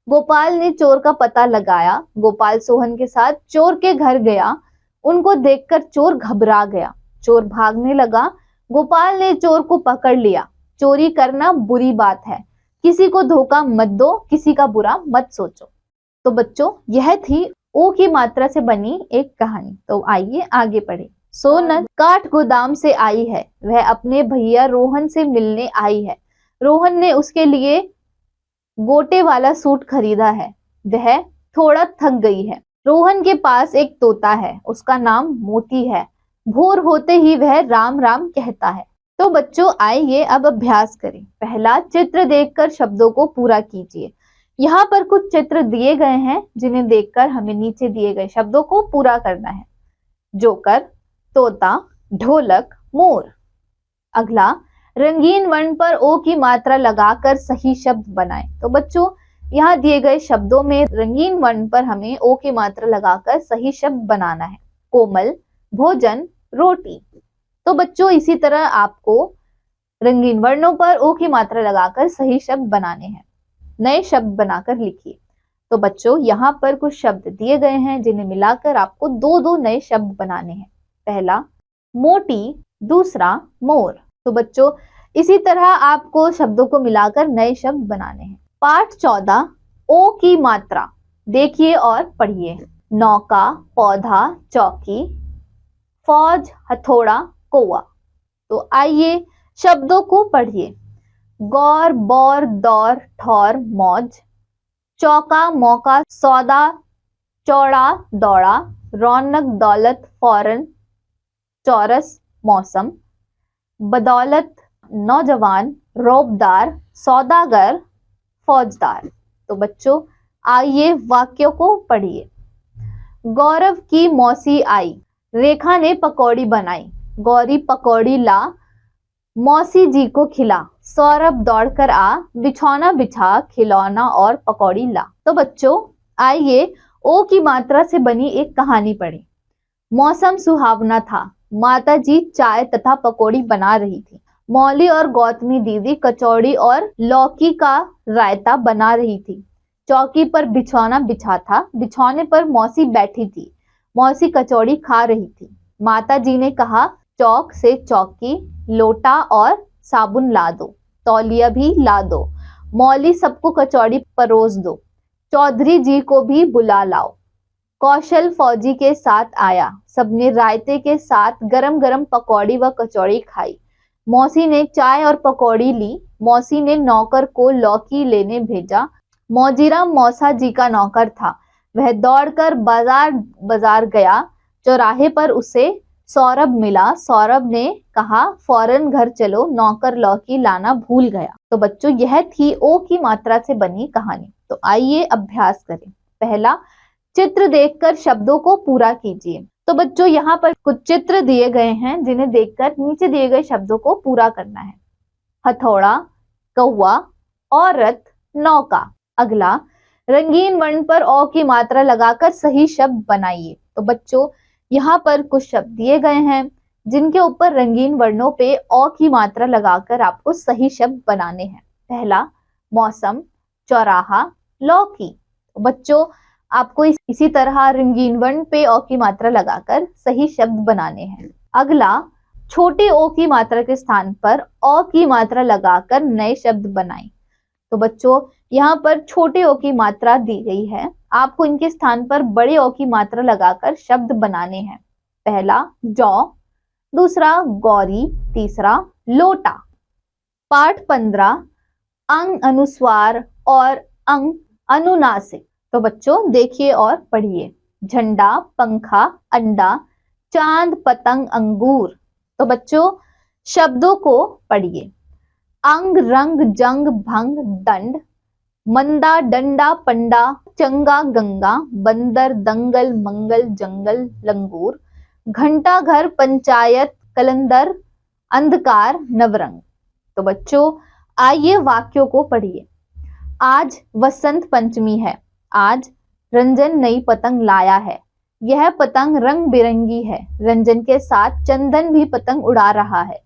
गोपाल ने चोर का पता लगाया। गोपाल सोहन के साथ चोर के घर गया। उनको देखकर चोर घबरा गया। चोर भागने लगा। गोपाल ने चोर को पकड़ लिया। चोरी करना बुरी बात है, किसी को धोखा मत दो, किसी का बुरा मत सोचो। तो बच्चों, यह थी ओ की मात्रा से बनी एक कहानी। तो आइए आगे पढ़े। सोनल काठ गोदाम से आई है। वह अपने भैया रोहन से मिलने आई है। रोहन ने उसके लिए गोटे वाला सूट खरीदा है। वह थोड़ा थक गई है। रोहन के पास एक तोता है, उसका नाम मोती है। भोर होते ही वह राम राम कहता है। तो बच्चों, आइए अब अभ्यास करें। पहला, चित्र देखकर शब्दों को पूरा कीजिए। यहाँ पर कुछ चित्र दिए गए हैं जिन्हें देखकर हमें नीचे दिए गए शब्दों को पूरा करना है। जोकर, तोता, ढोलक, मोर। अगला, रंगीन वर्ण पर ओ की मात्रा लगाकर सही शब्द बनाएं। तो बच्चों, यहाँ दिए गए शब्दों में रंगीन वर्ण पर हमें ओ की मात्रा लगाकर सही शब्द बनाना है। कोमल, भोजन, रोटी। तो बच्चों, इसी तरह आपको रंगीन वर्णों पर ओ की मात्रा लगाकर सही शब्द बनाने हैं। नए शब्द बनाकर लिखिए। तो बच्चों, यहाँ पर कुछ शब्द दिए गए हैं जिन्हें मिलाकर आपको दो दो नए शब्द बनाने हैं। पहला, मोटी, दूसरा, मोर। तो बच्चों, इसी तरह आपको शब्दों को मिलाकर नए शब्द बनाने हैं। पाठ 14, ओ की मात्रा। देखिए और पढ़िए। नौका, पौधा, चौकी, फौज, हथौड़ा, कौवा। तो आइए शब्दों को पढ़िए। गौर, बौर, दौर, ठौर, मौज, चौका, मौका, सौदा, चौड़ा, दौड़ा, रौनक, दौलत, फौरन, चौरस, मौसम, बदौलत, नौजवान, रौबदार, सौदागर, फौजदार। तो बच्चों, आइए वाक्यों को पढ़िए। गौरव की मौसी आई, रेखा ने पकौड़ी बनाई, गौरी पकौड़ी ला, मौसी जी को खिला, सौरभ दौड़कर आ, बिछौना बिछा, खिलौना और पकौड़ी ला। तो बच्चों, आइए ओ की मात्रा से बनी एक कहानी पढ़ें। मौसम सुहावना था। माता जी चाय तथा पकौड़ी बना रही थी। मौली और गौतमी दीदी कचौड़ी और लौकी का रायता बना रही थी। चौकी पर बिछौना बिछा था। बिछौने पर मौसी बैठी थी। मौसी कचौड़ी खा रही थी। माता जी ने कहा, चौक से चौकी, लोटा और साबुन ला दो, तौलिया भी ला दो। मौली सबको कचौड़ी परोस दो। चौधरी जी को भी बुला लाओ। कौशल फौजी के साथ आया। सबने रायते के साथ गरम गरम पकौड़ी व कचौड़ी खाई। मौसी ने चाय और पकौड़ी ली। मौसी ने नौकर को लौकी लेने भेजा। मौजीराम मौसा जी का नौकर था। वह दौड़कर बाजार गया। चौराहे पर उसे सौरभ मिला। सौरभ ने कहा, फौरन घर चलो, नौकर लौकी लाना भूल गया। तो बच्चों, यह थी ओ की मात्रा से बनी कहानी। तो आइए अभ्यास करें। पहला, चित्र देखकर शब्दों को पूरा कीजिए। तो बच्चों, यहाँ पर कुछ चित्र दिए गए हैं जिन्हें देखकर नीचे दिए गए शब्दों को पूरा करना है। हथौड़ा, कौवा, औरत, नौका। अगला, रंगीन वर्ण पर औ की मात्रा लगाकर सही शब्द बनाइए। तो बच्चों, यहाँ पर कुछ शब्द दिए गए हैं जिनके ऊपर रंगीन वर्णों पे औ की मात्रा लगाकर आपको सही शब्द बनाने हैं। पहला, मौसम, चौराहा, लौकी। तो बच्चों, आपको इसी तरह रंगीन वर्ण पे ओ की मात्रा लगाकर सही शब्द बनाने हैं। अगला, छोटे ओ की मात्रा के स्थान पर ओ की मात्रा लगाकर नए शब्द बनाएं। तो बच्चों, यहाँ पर छोटे ओ की मात्रा दी गई है। आपको इनके स्थान पर बड़े ओ की मात्रा लगाकर शब्द बनाने हैं। पहला, जौ, दूसरा, गौरी, तीसरा, लोटा। पाठ 15, अंग अनुस्वार और अंग अनुनासिक। तो बच्चों, देखिए और पढ़िए। झंडा, पंखा, अंडा, चांद, पतंग, अंगूर। तो बच्चों, शब्दों को पढ़िए। अंग, रंग, जंग, भंग, दंड, मंदा, डंडा, पंडा, चंगा, गंगा, बंदर, दंगल, मंगल, जंगल, लंगूर, घंटा घर, पंचायत, कलंदर, अंधकार, नवरंग। तो बच्चों, आइए वाक्यों को पढ़िए। आज वसंत पंचमी है। आज रंजन नई पतंग लाया है। यह पतंग रंग बिरंगी है। रंजन के साथ चंदन भी पतंग उड़ा रहा है।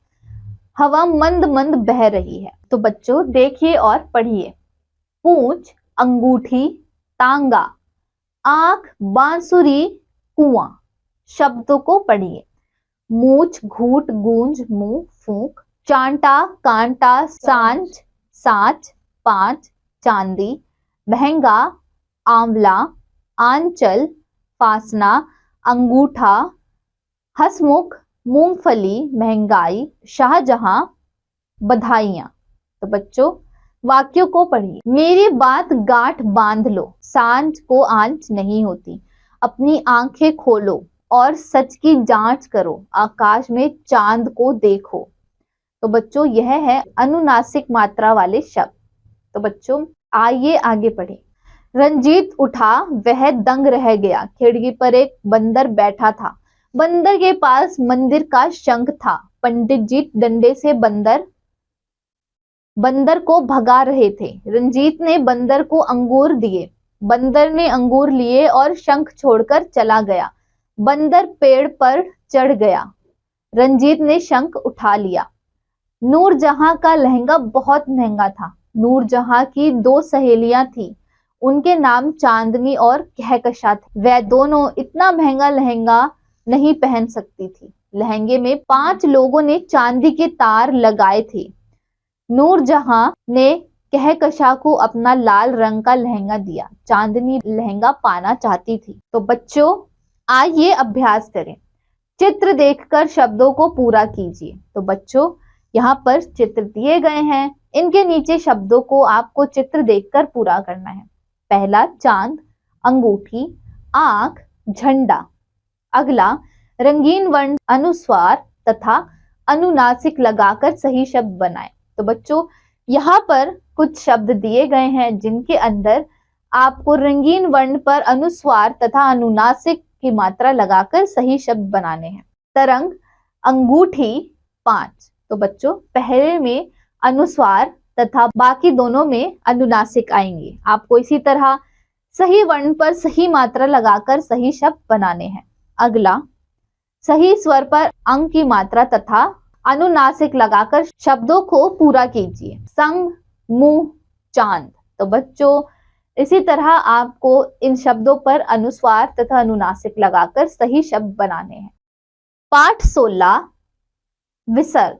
हवा मंद मंद बह रही है। तो बच्चों, देखिए और पढ़िए। पूंछ, अंगूठी, तांगा, आंख, बांसुरी, कुआं। शब्दों को पढ़िए। मूछ, घूट, गूंज, मुंह, फूंक, चांटा, कांटा, सांझ, साँच, पांच, चांदी, महंगा, आंवला, आंचल, फासना, अंगूठा, हसमुख, मूंगफली, महंगाई, शाहजहां, बधाइयां। तो बच्चों, वाक्यों को पढ़िए। मेरी बात गांठ बांध लो, सांझ को आंच नहीं होती। अपनी आंखें खोलो और सच की जांच करो। आकाश में चांद को देखो। तो बच्चों, यह है अनुनासिक मात्रा वाले शब्द। तो बच्चों, आइए आगे पढ़ें। रंजीत उठा, वह दंग रह गया। खिड़की पर एक बंदर बैठा था। बंदर के पास मंदिर का शंख था। पंडित जी डंडे से बंदर को भगा रहे थे। रंजीत ने बंदर को अंगूर दिए। बंदर ने अंगूर लिए और शंख छोड़कर चला गया। बंदर पेड़ पर चढ़ गया। रंजीत ने शंख उठा लिया। नूरजहां का लहंगा बहुत महंगा था। नूरजहां की 2 सहेलियां थी। उनके नाम चांदनी और कहकशा थे। वह दोनों इतना महंगा लहंगा नहीं पहन सकती थी। लहंगे में 5 लोगों ने चांदी के तार लगाए थे। नूरजहां ने कहकशा को अपना लाल रंग का लहंगा दिया। चांदनी लहंगा पाना चाहती थी। तो बच्चों, आइए अभ्यास करें। चित्र देखकर शब्दों को पूरा कीजिए। तो बच्चों, यहाँ पर चित्र दिए गए हैं। इनके नीचे शब्दों को आपको चित्र देखकर पूरा करना है। पहला, चांद, अंगूठी, आंख, झंडा। अगला, रंगीन वर्ण, अनुस्वार तथा अनुनासिक लगाकर सही शब्द बनाएं। तो बच्चों, यहाँ पर कुछ शब्द दिए गए हैं जिनके अंदर आपको रंगीन वर्ण पर अनुस्वार तथा अनुनासिक की मात्रा लगाकर सही शब्द बनाने हैं। तरंग, अंगूठी, 5। तो बच्चों, पहले में अनुस्वार तथा बाकी दोनों में अनुनासिक आएंगे। आपको इसी तरह सही वर्ण पर सही मात्रा लगाकर सही शब्द बनाने हैं। अगला, सही स्वर पर अंक की मात्रा तथा अनुनासिक लगाकर शब्दों को पूरा कीजिए। संग, मुंह, चांद। तो बच्चों इसी तरह आपको इन शब्दों पर अनुस्वार तथा अनुनासिक लगाकर सही शब्द बनाने हैं। पाठ 16 विसर्ग।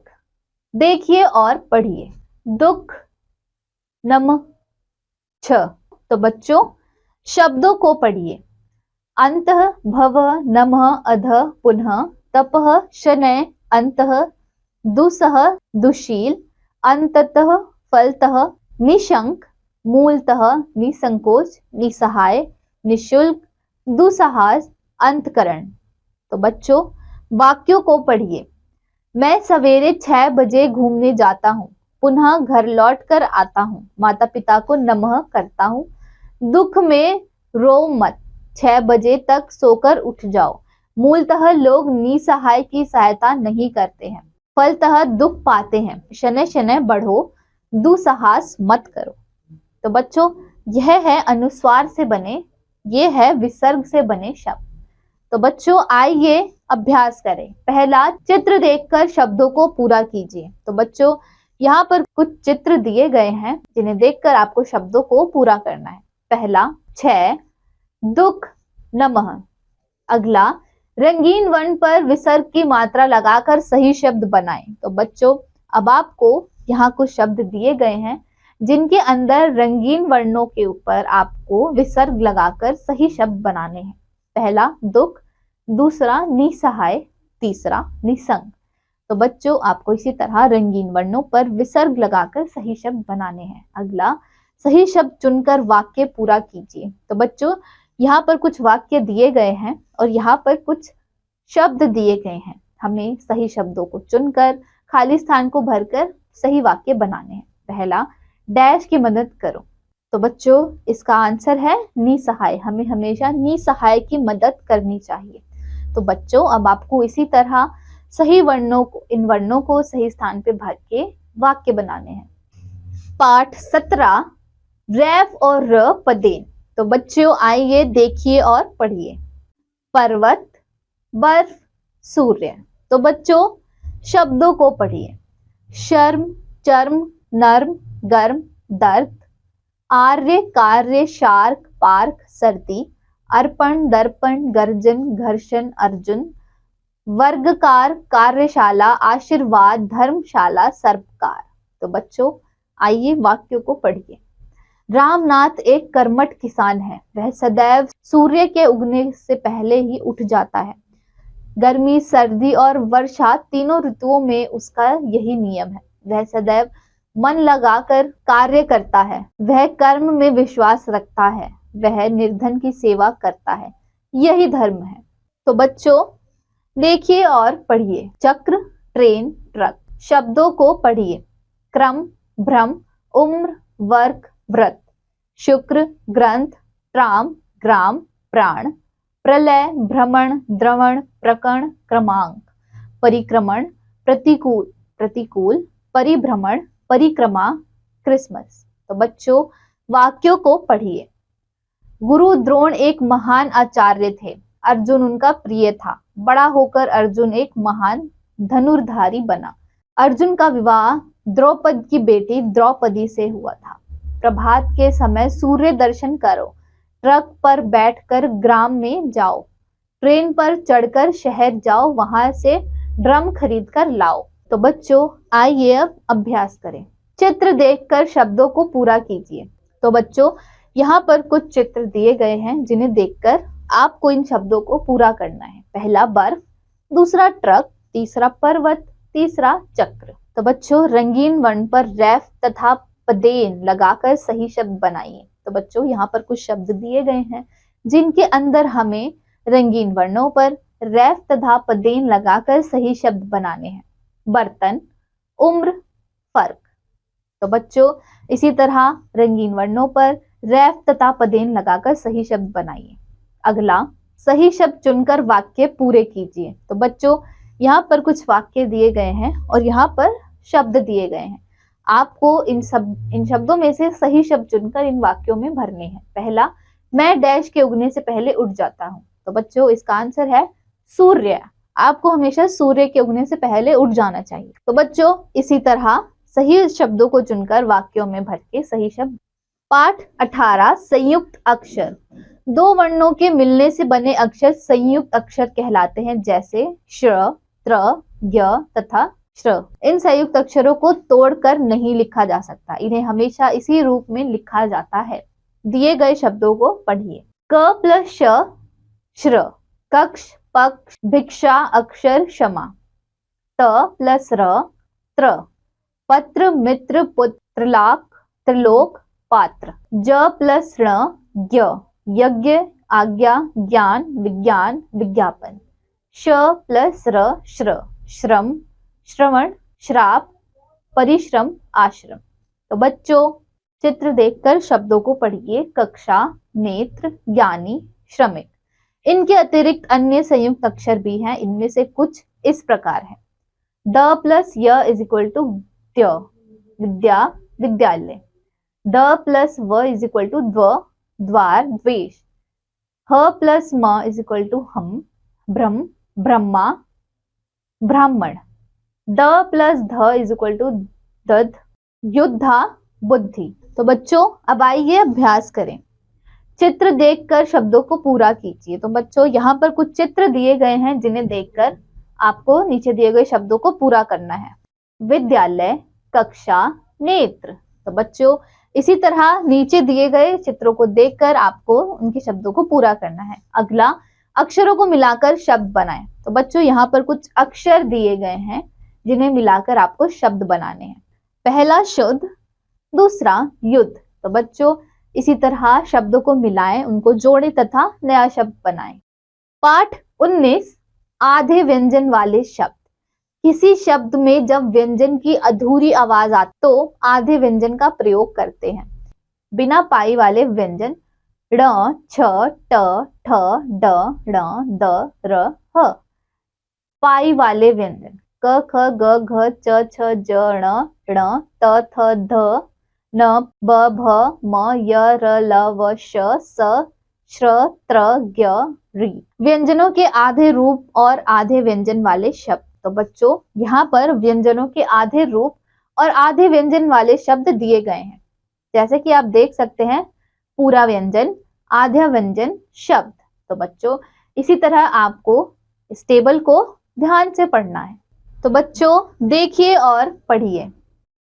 देखिए और पढ़िए। दुख, नम, छ। तो बच्चों शब्दों को पढ़िए। अंतः, भव, नमः, अधः, पुनः, तपः, शनैः, अंतः, दुसह, दुशील, अंततः, फलतः, निशंक, मूलतः, निसंकोच, निसहाय, निशुल्क, दुस्साहस, अंतकरण। तो बच्चों वाक्यों को पढ़िए। मैं सवेरे 6 बजे घूमने जाता हूँ, पुनः घर लौट कर आता हूँ, माता पिता को नमः करता हूँ। दुख में रो मत, 6 बजे तक सोकर उठ जाओ। मूलतः लोग निसहाय की सहायता नहीं करते हैं, फलतः दुख पाते हैं। शनै शनै बढ़ो, दुस्साहस मत करो। तो बच्चों यह है अनुस्वार से बने, ये है विसर्ग से बने शब्द। तो बच्चों आइए अभ्यास करें। पहला, चित्र देखकर शब्दों को पूरा कीजिए। तो बच्चों यहाँ पर कुछ चित्र दिए गए हैं जिन्हें देखकर आपको शब्दों को पूरा करना है। पहला, 6 दुख, नमः। अगला, रंगीन वर्ण पर विसर्ग की मात्रा लगाकर सही शब्द बनाएं। तो बच्चों अब आपको यहाँ कुछ शब्द दिए गए हैं जिनके अंदर रंगीन वर्णों के ऊपर आपको विसर्ग लगाकर सही शब्द बनाने हैं। पहला दुख, दूसरा निसहाय, तीसरा निसंग। तो बच्चों आपको इसी तरह रंगीन वर्णों पर विसर्ग लगाकर सही शब्द बनाने हैं। अगला, सही शब्द चुनकर वाक्य पूरा कीजिए। तो बच्चों यहाँ पर कुछ वाक्य दिए गए हैं और यहाँ पर कुछ शब्द दिए गए हैं। हमें सही शब्दों को चुनकर खाली स्थान को भरकर सही वाक्य बनाने हैं। पहला, डैश की मदद करो। तो बच्चों इसका आंसर है निसहाय। हमें हमेशा निसहाय की मदद करनी चाहिए। तो बच्चों अब आपको इसी तरह सही वर्णों को, इन वर्णों को सही स्थान पे भर के वाक्य बनाने हैं। पाठ 17 रैफ और र पदेन। तो बच्चों आइए देखिए और पढ़िए। पर्वत, बर्फ, सूर्य। तो बच्चों शब्दों को पढ़िए। शर्म, चर्म, नर्म, गर्म, दर्द, आर्य, कार्य, शार्क, पार्क, सर्दी, अर्पण, दर्पण, गर्जन, घर्षण, अर्जुन, वर्गकार, कार्यशाला, आशीर्वाद, धर्मशाला, सर्पकार। तो बच्चों आइए वाक्यों को पढ़िए। रामनाथ एक कर्मठ किसान है। वह सदैव सूर्य के उगने से पहले ही उठ जाता है। गर्मी, सर्दी और वर्षा तीनों ऋतुओं में उसका यही नियम है। वह सदैव मन लगाकर कार्य करता है। वह कर्म में विश्वास रखता है। वह निर्धन की सेवा करता है। यही धर्म है। तो बच्चों देखिए और पढ़िए। चक्र, ट्रेन, ट्रक। शब्दों को पढ़िए। क्रम, भ्रम, उम्र, वर्ग, व्रत, शुक्र, ग्रंथ, ट्राम, ग्राम, प्राण, प्रलय, भ्रमण, द्रवण, प्रकरण, क्रमांक, परिक्रमण, प्रतिकूल, प्रतिकूल, परिभ्रमण, परिक्रमा, क्रिसमस। तो बच्चों वाक्यों को पढ़िए। गुरु द्रोण एक महान आचार्य थे। अर्जुन उनका प्रिय था। बड़ा होकर अर्जुन एक महान धनुर्धारी बना। अर्जुन का विवाह द्रौपद की बेटी द्रौपदी से हुआ था। प्रभात के समय सूर्य दर्शन करो। ट्रक पर बैठकर ग्राम में जाओ। ट्रेन पर चढ़कर शहर जाओ, वहां से ड्रम खरीद कर लाओ। तो बच्चों आइए अब अभ्यास करें। चित्र देखकर शब्दों को पूरा कीजिए। तो बच्चों यहाँ पर कुछ चित्र दिए गए हैं जिन्हें देखकर आपको इन शब्दों को पूरा करना है। पहला बर्फ, दूसरा ट्रक, तीसरा पर्वत, तीसरा चक्र। तो बच्चों रंगीन वर्ण पर रैफ तथा पदेन लगाकर सही शब्द बनाइए। तो बच्चों यहाँ पर कुछ शब्द दिए गए हैं जिनके अंदर हमें रंगीन वर्णों पर रैफ तथा पदेन लगाकर सही शब्द बनाने हैं। बर्तन, उम्र, फर्क। तो बच्चों इसी तरह रंगीन वर्णों पर रैफ तथा पदेन लगाकर सही शब्द बनाइए। अगला, सही शब्द चुनकर वाक्य पूरे कीजिए। तो बच्चों यहाँ पर कुछ वाक्य दिए गए हैं और यहाँ पर शब्द दिए गए हैं। आपको इन शब्दों में से सही शब्द चुनकर इन वाक्यों में भरने हैं। पहला, मैं डैश के उगने से पहले उठ जाता हूँ। तो बच्चों इसका आंसर है सूर्य। आपको हमेशा सूर्य के उगने से पहले उठ जाना चाहिए। तो बच्चों इसी तरह सही शब्दों को चुनकर वाक्यों में भर के सही शब्द। पाठ 18 संयुक्त अक्षर। दो वर्णों के मिलने से बने अक्षर संयुक्त अक्षर कहलाते हैं, जैसे श्र, त्र, य तथा श्र। इन संयुक्त अक्षरों को तोड़कर नहीं लिखा जा सकता, इन्हें हमेशा इसी रूप में लिखा जाता है। दिए गए शब्दों को पढ़िए। क प्लस श श्र, कक्ष, पक्ष, भिक्षा, अक्षर, क्षमा। त प्लस र त्र, पत्र, मित्र, पुत्र, त्रिलाक, त्रिलोक, पात्र। ज प्लस ण ज्ञ, यज्ञ, आज्ञा, ज्ञान, विज्ञान, विज्ञापन। श प्लस र श्र, श्रम, श्रवण, श्राप, परिश्रम, आश्रम। तो बच्चों चित्र देखकर शब्दों को पढ़िए। कक्षा, नेत्र, ज्ञानी, श्रमिक। इनके अतिरिक्त अन्य संयुक्त अक्षर भी हैं, इनमें से कुछ इस प्रकार है। द प्लस य इज इक्वल टू द्य, विद्या, विद्यालय। द प्लस व इज इक्वल टू द्व, द्वार, द्वेष। ह प्लस म इज इक्वल टू हम, भ्रम, ब्रह्मा, ब्राह्मण। द प्लस ध इज इक्वल टू दध, युद्धा, बुद्धि। तो बच्चों अब आइए अभ्यास करें। चित्र देखकर शब्दों को पूरा कीजिए। तो बच्चों यहाँ पर कुछ चित्र दिए गए हैं जिन्हें देखकर आपको नीचे दिए गए शब्दों को पूरा करना है। विद्यालय, कक्षा, नेत्र। तो बच्चों इसी तरह नीचे दिए गए चित्रों को देखकर आपको उनके शब्दों को पूरा करना है। अगला अक्षरों को मिलाकर शब्द बनाएं। तो बच्चों यहाँ पर कुछ अक्षर दिए गए हैं जिन्हें मिलाकर आपको शब्द बनाने हैं। पहला शुद्ध, दूसरा युद्ध। तो बच्चों इसी तरह शब्दों को मिलाएं, उनको जोड़ें तथा नया शब्द बनाएं। पाठ 19 आधे व्यंजन वाले शब्द। किसी शब्द में जब व्यंजन की अधूरी आवाज आती तो आधे व्यंजन का प्रयोग करते हैं। बिना पाई वाले व्यंजन ड़, छ, ट, ठ, ड, ण, द, र, ह। पाई वाले व्यंजन क, ख, ग, घ, च, छ, ज, ण, त, थ, ध, न, ब, भ, म, य, र, ल, व, श, स, श्र, त्र, ज्ञ, ऋ। व्यंजनों के आधे रूप और आधे व्यंजन वाले शब्द। तो बच्चों यहाँ पर व्यंजनों के आधे रूप और आधे व्यंजन वाले शब्द दिए गए हैं, जैसे कि आप देख सकते हैं पूरा व्यंजन, आधा व्यंजन, शब्द। तो बच्चों इसी तरह आपको इस टेबल को ध्यान से पढ़ना है। तो बच्चों देखिए और पढ़िए।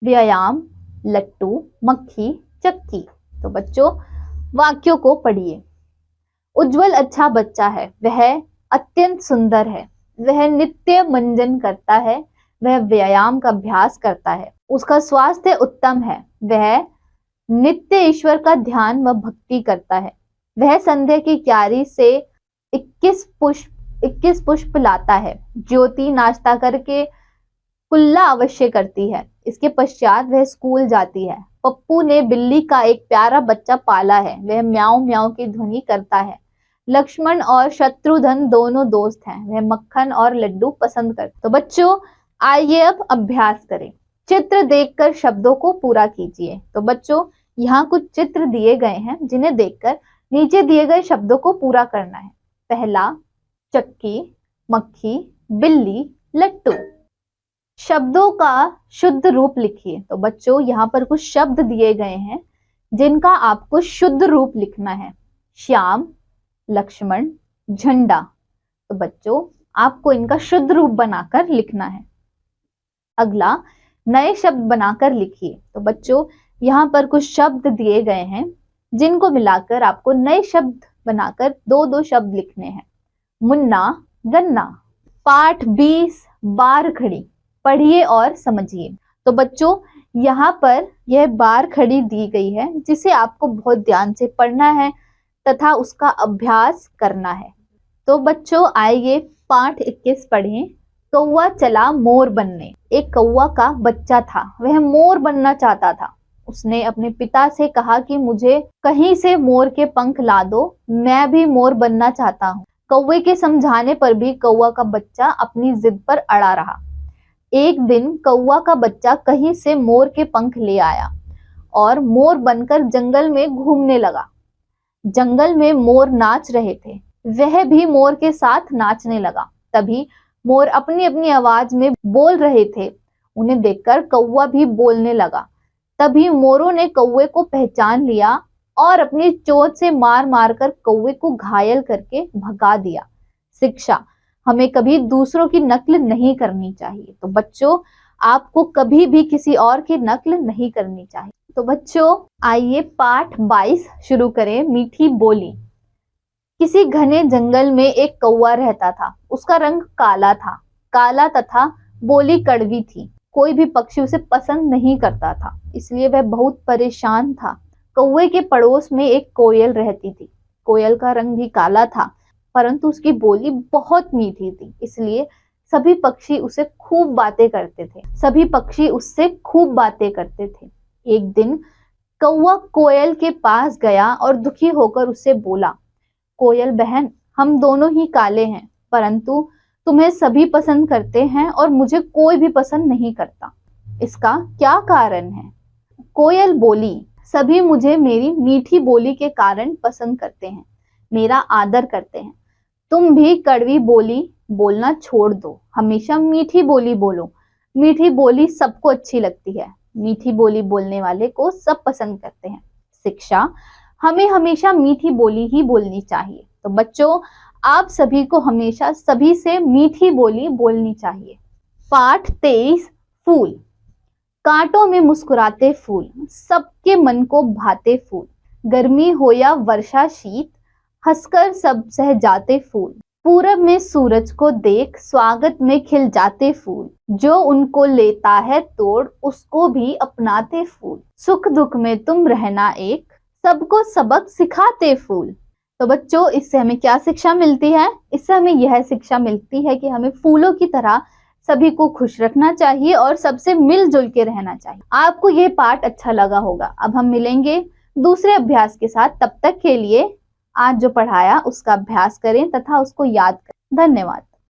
व्यायाम, लट्टू, मक्खी, चक्की। तो बच्चों वाक्यों को पढ़िए। उज्जवल अच्छा बच्चा है, वह अत्यंत सुंदर है, वह नित्य मंजन करता है, वह व्यायाम का अभ्यास करता है, उसका स्वास्थ्य उत्तम है, वह नित्य ईश्वर का ध्यान व भक्ति करता है, वह संध्या की क्यारी से 21 पुष्प लाता है, ज्योति नाश्ता करके कुल्ला अवश्य करती है, इसके पश्चात वह स्कूल जाती है। पप्पू ने बिल्ली का एक प्यारा बच्चा पाला है, वह म्याऊं म्याऊं की ध्वनि करता है। लक्ष्मण और शत्रुघ्न दोनों दोस्त हैं, वह मक्खन और लड्डू पसंद करते। तो बच्चों आइए अब अभ्यास करें। चित्र देखकर शब्दों को पूरा कीजिए। तो बच्चों यहाँ कुछ चित्र दिए गए हैं जिन्हें देखकर नीचे दिए गए शब्दों को पूरा करना है। पहला चक्की, मक्खी, बिल्ली, लट्टू। शब्दों का शुद्ध रूप लिखिए। तो बच्चों यहाँ पर कुछ शब्द दिए गए हैं जिनका आपको शुद्ध रूप लिखना है। श्याम, लक्ष्मण, झंडा। तो बच्चों आपको इनका शुद्ध रूप बनाकर लिखना है। अगला नए शब्द बनाकर लिखिए। तो बच्चों यहाँ पर कुछ शब्द दिए गए हैं जिनको मिलाकर आपको नए शब्द बनाकर दो दो शब्द लिखने हैं। मुन्ना, गन्ना। पाठ 20 बार खड़ी। पढ़िए और समझिए। तो बच्चों यहाँ पर यह बार खड़ी दी गई है जिसे आपको बहुत ध्यान से पढ़ना है तथा उसका अभ्यास करना है। तो बच्चों आइए पाठ 21 पढ़ें। कौवा चला मोर बनने। एक कौवा का बच्चा था, वह मोर बनना चाहता था। उसने अपने पिता से कहा कि मुझे कहीं से मोर के पंख ला दो, मैं भी मोर बनना चाहता हूँ। कौवे के समझाने पर भी कौवा का बच्चा अपनी जिद पर अड़ा रहा। एक दिन कौवा का बच्चा कहीं से मोर के पंख ले आया और मोर बनकर जंगल में घूमने लगा। जंगल में मोर नाच रहे थे, वह भी मोर के साथ नाचने लगा। तभी मोर अपनी अपनी आवाज में बोल रहे थे। उन्हें देखकर कौवा भी बोलने लगा। तभी मोरों ने कौवे को पहचान लिया और अपनी चोंच से मार मार कर कौवे को घायल करके भगा दिया। शिक्षा, हमें कभी दूसरों की नकल नहीं करनी चाहिए। तो बच्चों, आपको कभी भी किसी और की नकल नहीं करनी चाहिए। तो बच्चों, आइए पाठ 22 शुरू करें। मीठी बोली। किसी घने जंगल में एक कौवा रहता था। उसका रंग काला तथा बोली कड़वी थी। कोई भी पक्षी उसे पसंद नहीं करता था, इसलिए वह बहुत परेशान था। कौवे के पड़ोस में एक कोयल रहती थी। कोयल का रंग भी काला था, परंतु उसकी बोली बहुत मीठी थी, इसलिए सभी पक्षी उससे खूब बातें करते थे। एक दिन कौवा कोयल के पास गया और दुखी होकर उससे बोला, कोयल बहन, हम दोनों ही काले हैं, परंतु तुम्हें सभी पसंद करते हैं और मुझे कोई भी पसंद नहीं करता। इसका क्या कारण है? कोयल बोली, सभी मुझे मेरी मीठी बोली के कारण पसंद करते हैं, मेरा आदर करते हैं। तुम भी कड़वी बोली बोलना छोड़ दो, हमेशा मीठी बोली बोलो। मीठी बोली सबको अच्छी लगती है। मीठी बोली बोलने वाले को सब पसंद करते हैं। शिक्षा, हमें हमेशा मीठी बोली ही बोलनी चाहिए। तो बच्चों, आप सभी को हमेशा सभी से मीठी बोली बोलनी चाहिए। पाठ 23 फूल। कांटों में मुस्कुराते फूल, सबके मन को भाते फूल। गर्मी हो या वर्षा शीत, हंसकर सब सह जाते फूल। पूरब में सूरज को देख, स्वागत में खिल जाते फूल। जो उनको लेता है तोड़, उसको भी अपनाते फूल। सुख दुख में तुम रहना एक, सबको सबक सिखाते फूल। तो बच्चों, इससे हमें क्या शिक्षा मिलती है? इससे हमें यह शिक्षा मिलती है कि हमें फूलों की तरह सभी को खुश रखना चाहिए और सबसे मिलजुल के रहना चाहिए। आपको यह पाठ अच्छा लगा होगा। अब हम मिलेंगे दूसरे अभ्यास के साथ। तब तक के लिए आज जो पढ़ाया उसका अभ्यास करें तथा उसको याद करें। धन्यवाद।